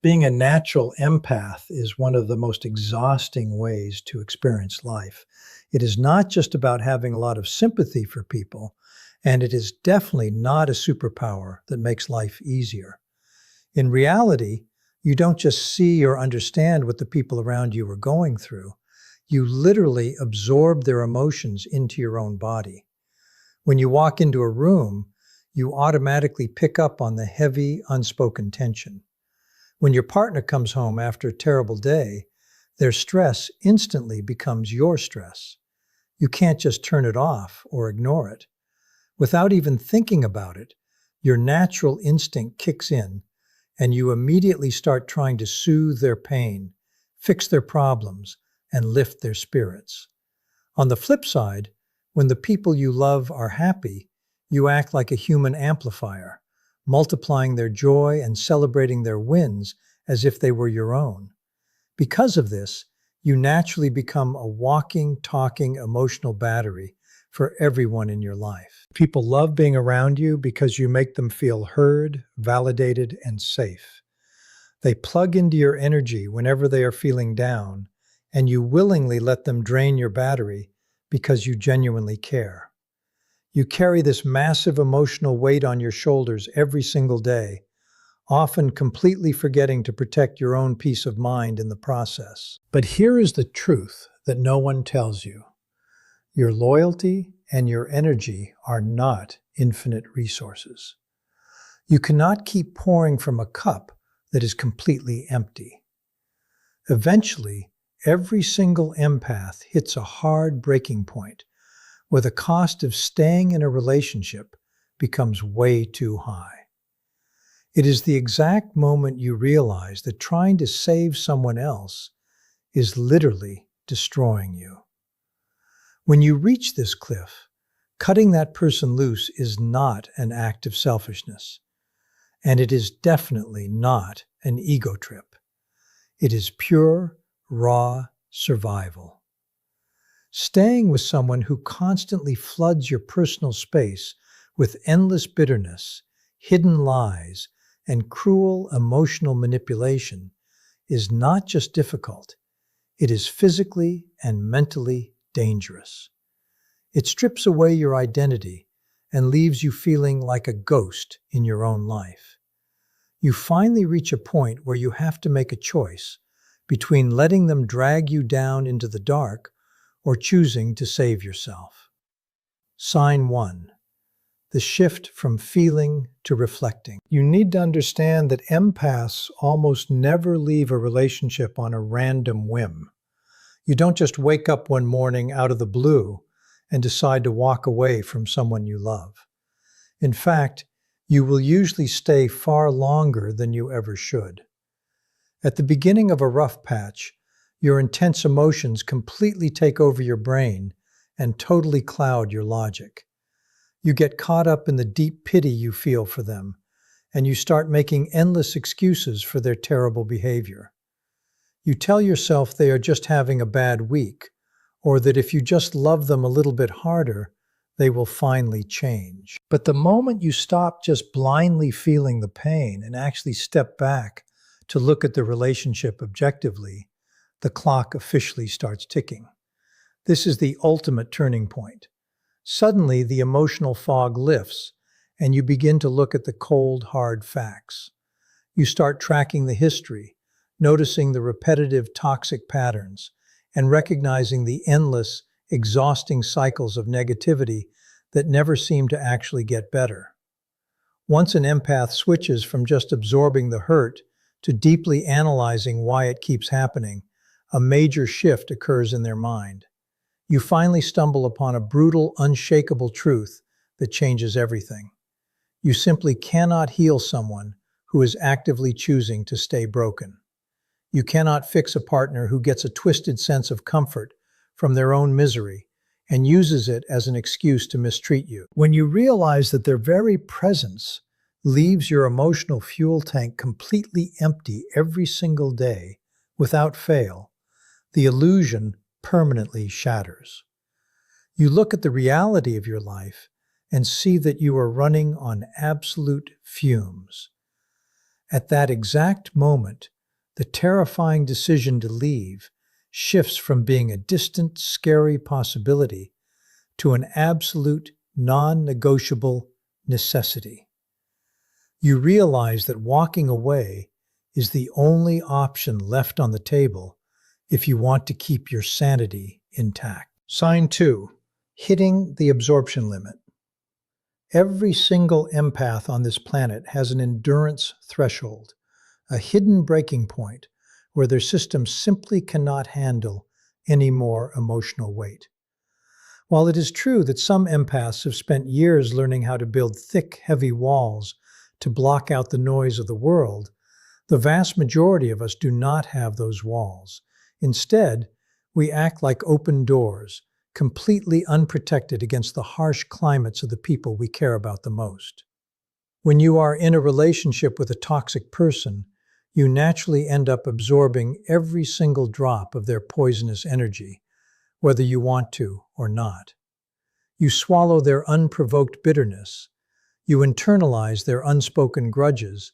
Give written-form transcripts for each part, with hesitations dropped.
Being a natural empath is one of the most exhausting ways to experience life. It is not just about having a lot of sympathy for people, and it is definitely not a superpower that makes life easier. In reality, you don't just see or understand what the people around you are going through. You literally absorb their emotions into your own body. When you walk into a room, you automatically pick up on the heavy, unspoken tension. When your partner comes home after a terrible day, their stress instantly becomes your stress. You can't just turn it off or ignore it. Without even thinking about it, your natural instinct kicks in, and you immediately start trying to soothe their pain, fix their problems, and lift their spirits. On the flip side, when the people you love are happy, you act like a human amplifier, multiplying their joy and celebrating their wins as if they were your own. Because of this, you naturally become a walking, talking, emotional battery for everyone in your life. People love being around you because you make them feel heard, validated, and safe. They plug into your energy whenever they are feeling down, and you willingly let them drain your battery because you genuinely care. You carry this massive emotional weight on your shoulders every single day, often completely forgetting to protect your own peace of mind in the process. But here is the truth that no one tells you. Your loyalty and your energy are not infinite resources. You cannot keep pouring from a cup that is completely empty. Eventually, every single empath hits a hard breaking point where the cost of staying in a relationship becomes way too high. It is the exact moment you realize that trying to save someone else is literally destroying you. When you reach this cliff, cutting that person loose is not an act of selfishness, and it is definitely not an ego trip. It is pure, raw survival. Staying with someone who constantly floods your personal space with endless bitterness, hidden lies, and cruel emotional manipulation is not just difficult, it is physically and mentally dangerous. It strips away your identity and leaves you feeling like a ghost in your own life. You finally reach a point where you have to make a choice between letting them drag you down into the dark or choosing to save yourself. Sign 1. The shift from feeling to reflecting. You need to understand that empaths almost never leave a relationship on a random whim. You don't just wake up one morning out of the blue and decide to walk away from someone you love. In fact, you will usually stay far longer than you ever should. At the beginning of a rough patch, your intense emotions completely take over your brain and totally cloud your logic. You get caught up in the deep pity you feel for them, and you start making endless excuses for their terrible behavior. You tell yourself they are just having a bad week, or that if you just love them a little bit harder, they will finally change. But the moment you stop just blindly feeling the pain and actually step back to look at the relationship objectively, the clock officially starts ticking. This is the ultimate turning point. Suddenly, the emotional fog lifts, and you begin to look at the cold, hard facts. You start tracking the history, noticing the repetitive toxic patterns, and recognizing the endless, exhausting cycles of negativity that never seem to actually get better. Once an empath switches from just absorbing the hurt to deeply analyzing why it keeps happening, a major shift occurs in their mind. You finally stumble upon a brutal, unshakable truth that changes everything. You simply cannot heal someone who is actively choosing to stay broken. You cannot fix a partner who gets a twisted sense of comfort from their own misery and uses it as an excuse to mistreat you. When you realize that their very presence leaves your emotional fuel tank completely empty every single day, without fail, the illusion permanently shatters. You look at the reality of your life and see that you are running on absolute fumes. At that exact moment, the terrifying decision to leave shifts from being a distant, scary possibility to an absolute, non-negotiable necessity. You realize that walking away is the only option left on the table if you want to keep your sanity intact. Sign 2. Hitting the absorption limit. Every single empath on this planet has an endurance threshold, a hidden breaking point where their system simply cannot handle any more emotional weight. While it is true that some empaths have spent years learning how to build thick, heavy walls to block out the noise of the world, the vast majority of us do not have those walls. Instead, we act like open doors, completely unprotected against the harsh climates of the people we care about the most. When you are in a relationship with a toxic person, you naturally end up absorbing every single drop of their poisonous energy, whether you want to or not. You swallow their unprovoked bitterness, you internalize their unspoken grudges,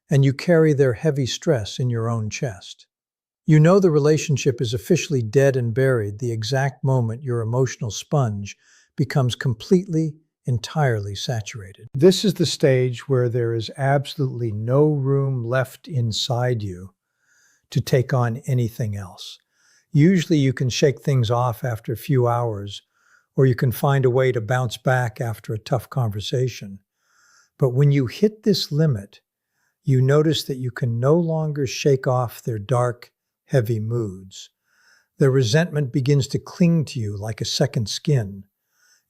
and you carry their heavy stress in your own chest. You know the relationship is officially dead and buried the exact moment your emotional sponge becomes completely, entirely saturated. This is the stage where there is absolutely no room left inside you to take on anything else. Usually you can shake things off after a few hours, or you can find a way to bounce back after a tough conversation. But when you hit this limit, you notice that you can no longer shake off their dark, heavy moods. Their resentment begins to cling to you like a second skin,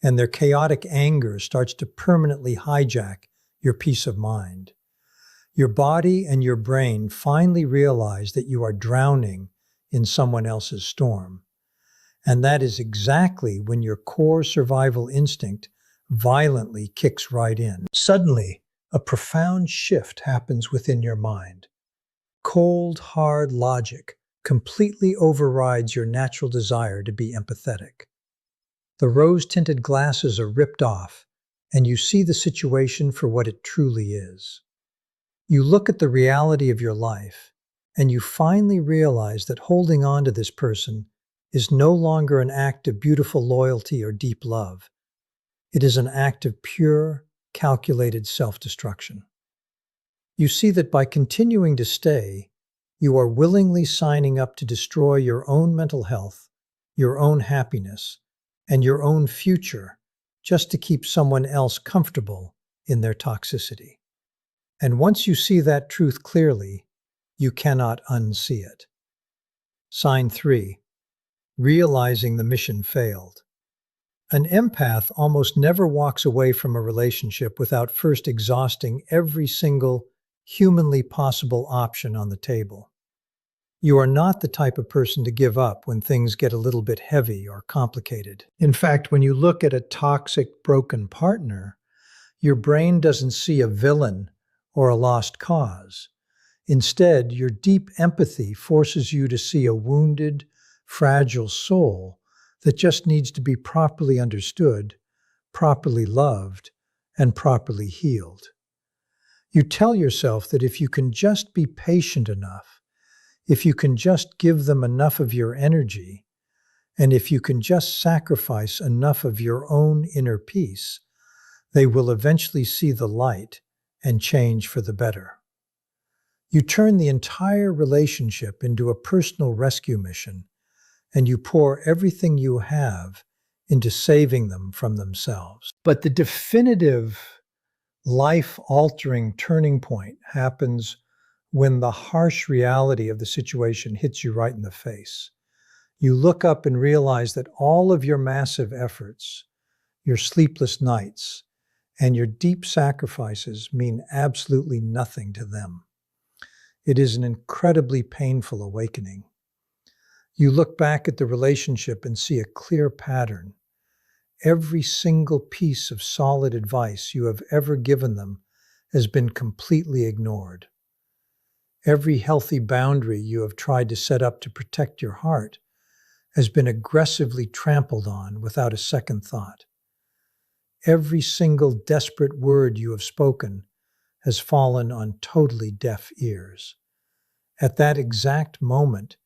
and their chaotic anger starts to permanently hijack your peace of mind. Your body and your brain finally realize that you are drowning in someone else's storm. And that is exactly when your core survival instinct violently kicks right in. Suddenly, a profound shift happens within your mind. Cold, hard logic completely overrides your natural desire to be empathetic. The rose-tinted glasses are ripped off, and you see the situation for what it truly is. You look at the reality of your life, and you finally realize that holding on to this person is no longer an act of beautiful loyalty or deep love. It is an act of pure, calculated self-destruction. You see that by continuing to stay, you are willingly signing up to destroy your own mental health, your own happiness, and your own future just to keep someone else comfortable in their toxicity. And once you see that truth clearly, you cannot unsee it. Sign 3. Realizing the mission failed. An empath almost never walks away from a relationship without first exhausting every single humanly possible option on the table. You are not the type of person to give up when things get a little bit heavy or complicated. In fact, when you look at a toxic, broken partner, your brain doesn't see a villain or a lost cause. Instead, your deep empathy forces you to see a wounded, fragile soul that just needs to be properly understood, properly loved, and properly healed. You tell yourself that if you can just be patient enough, if you can just give them enough of your energy, and if you can just sacrifice enough of your own inner peace, they will eventually see the light and change for the better. You turn the entire relationship into a personal rescue mission, and you pour everything you have into saving them from themselves. But the definitive, life-altering turning point happens when the harsh reality of the situation hits you right in the face. You look up and realize that all of your massive efforts, your sleepless nights, and your deep sacrifices mean absolutely nothing to them. It is an incredibly painful awakening. You look back at the relationship and see a clear pattern. Every single piece of solid advice you have ever given them has been completely ignored. Every healthy boundary you have tried to set up to protect your heart has been aggressively trampled on without a second thought. Every single desperate word you have spoken has fallen on totally deaf ears. At that exact moment,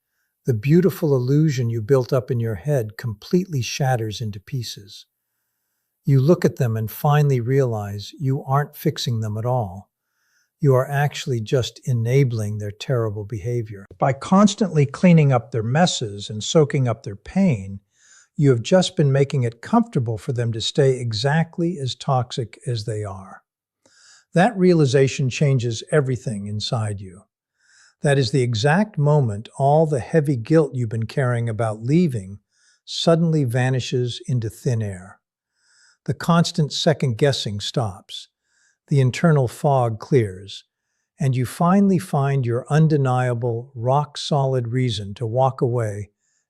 the beautiful illusion you built up in your head completely shatters into pieces. You look at them and finally realize you aren't fixing them at all. You are actually just enabling their terrible behavior. By constantly cleaning up their messes and soaking up their pain, you have just been making it comfortable for them to stay exactly as toxic as they are. That realization changes everything inside you. That is the exact moment all the heavy guilt you've been carrying about leaving suddenly vanishes into thin air. The constant second-guessing stops. The internal fog clears, and you finally find your undeniable, rock-solid reason to walk away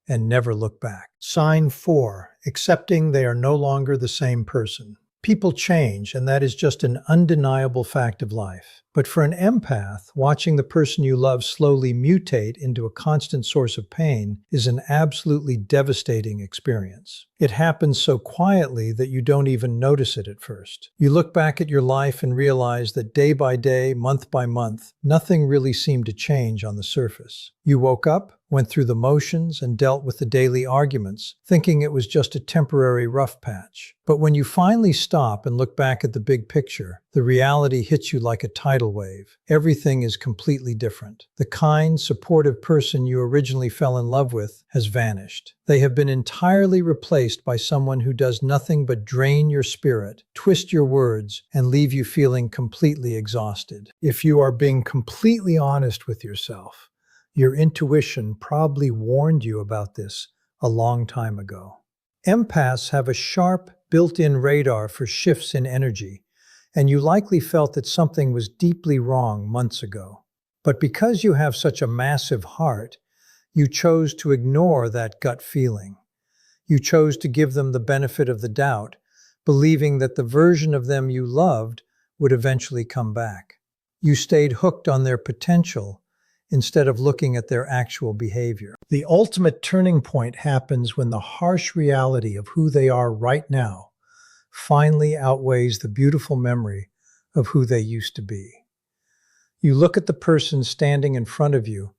and never look back. Sign 4. Accepting they are no longer the same person. People change, and that is just an undeniable fact of life. But for an empath, watching the person you love slowly mutate into a constant source of pain is an absolutely devastating experience. It happens so quietly that you don't even notice it at first. You look back at your life and realize that day by day, month by month, nothing really seemed to change on the surface. You woke up, went through the motions, and dealt with the daily arguments, thinking it was just a temporary rough patch. But when you finally stop and look back at the big picture, the reality hits you like a tidal wave. Everything is completely different. The kind, supportive person you originally fell in love with has vanished. They have been entirely replaced by someone who does nothing but drain your spirit, twist your words, and leave you feeling completely exhausted. If you are being completely honest with yourself, your intuition probably warned you about this a long time ago. Empaths have a sharp, built-in radar for shifts in energy, and you likely felt that something was deeply wrong months ago. But because you have such a massive heart, you chose to ignore that gut feeling. You chose to give them the benefit of the doubt, believing that the version of them you loved would eventually come back. You stayed hooked on their potential instead of looking at their actual behavior. The ultimate turning point happens when the harsh reality of who they are right now finally outweighs the beautiful memory of who they used to be. You look at the person standing in front of you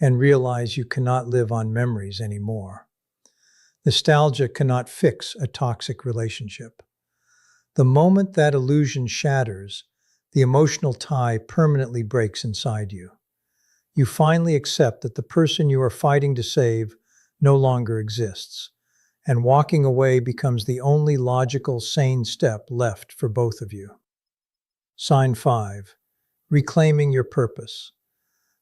and realize you cannot live on memories anymore. Nostalgia cannot fix a toxic relationship. The moment that illusion shatters, the emotional tie permanently breaks inside you. You finally accept that the person you are fighting to save no longer exists, and walking away becomes the only logical, sane step left for both of you. Sign 5. Reclaiming your purpose.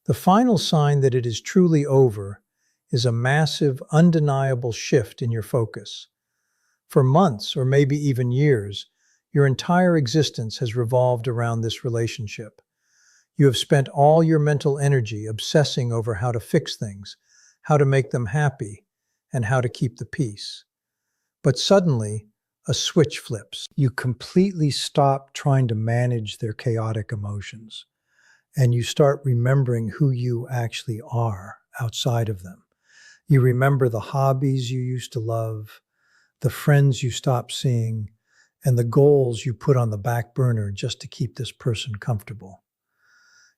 The final sign that it is truly over is a massive, undeniable shift in your focus. For months, or maybe even years, your entire existence has revolved around this relationship. You have spent all your mental energy obsessing over how to fix things, how to make them happy, and how to keep the peace. But suddenly, a switch flips. You completely stop trying to manage their chaotic emotions, and you start remembering who you actually are outside of them. You remember the hobbies you used to love, the friends you stopped seeing, and the goals you put on the back burner just to keep this person comfortable.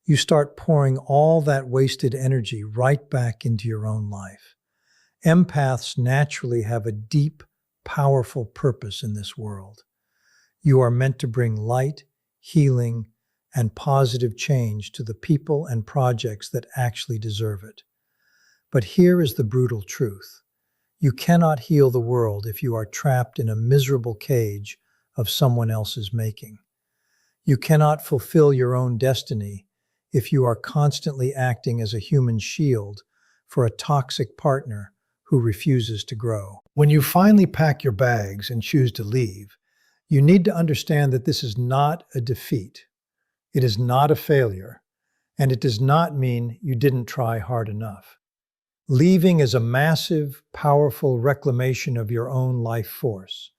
You start pouring all that wasted energy right back into your own life. Empaths naturally have a deep, powerful purpose in this world. You are meant to bring light, healing, and positive change to the people and projects that actually deserve it. But here is the brutal truth. You cannot heal the world if you are trapped in a miserable cage of someone else's making. You cannot fulfill your own destiny if you are constantly acting as a human shield for a toxic partner who refuses to grow. When you finally pack your bags and choose to leave, you need to understand that this is not a defeat. It is not a failure, and it does not mean you didn't try hard enough. Leaving is a massive, powerful reclamation of your own life force.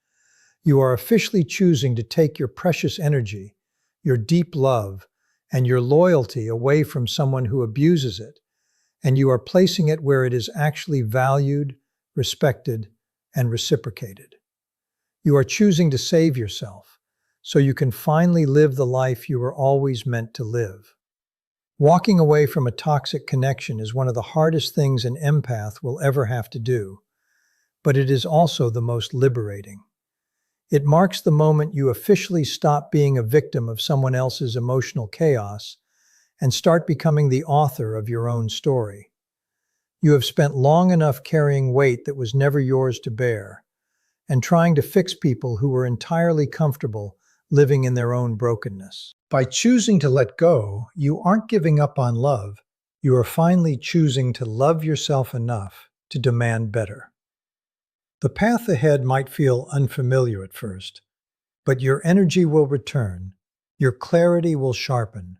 You are officially choosing to take your precious energy, your deep love, and your loyalty away from someone who abuses it, and you are placing it where it is actually valued, respected, and reciprocated. You are choosing to save yourself so you can finally live the life you were always meant to live. Walking away from a toxic connection is one of the hardest things an empath will ever have to do, but it is also the most liberating. It marks the moment you officially stop being a victim of someone else's emotional chaos and start becoming the author of your own story. You have spent long enough carrying weight that was never yours to bear, and trying to fix people who were entirely comfortable living in their own brokenness. By choosing to let go, you aren't giving up on love. You are finally choosing to love yourself enough to demand better. The path ahead might feel unfamiliar at first, but your energy will return, your clarity will sharpen,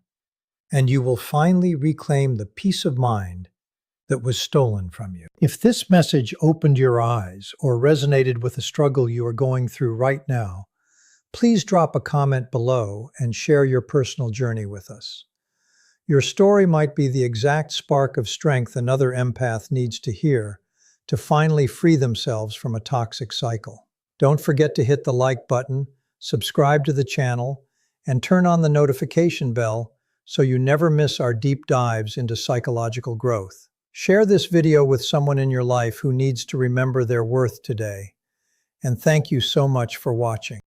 and you will finally reclaim the peace of mind that was stolen from you. If this message opened your eyes or resonated with the struggle you are going through right now, please drop a comment below and share your personal journey with us. Your story might be the exact spark of strength another empath needs to hear to finally free themselves from a toxic cycle. Don't forget to hit the like button, subscribe to the channel, and turn on the notification bell so you never miss our deep dives into psychological growth. Share this video with someone in your life who needs to remember their worth today. And thank you so much for watching.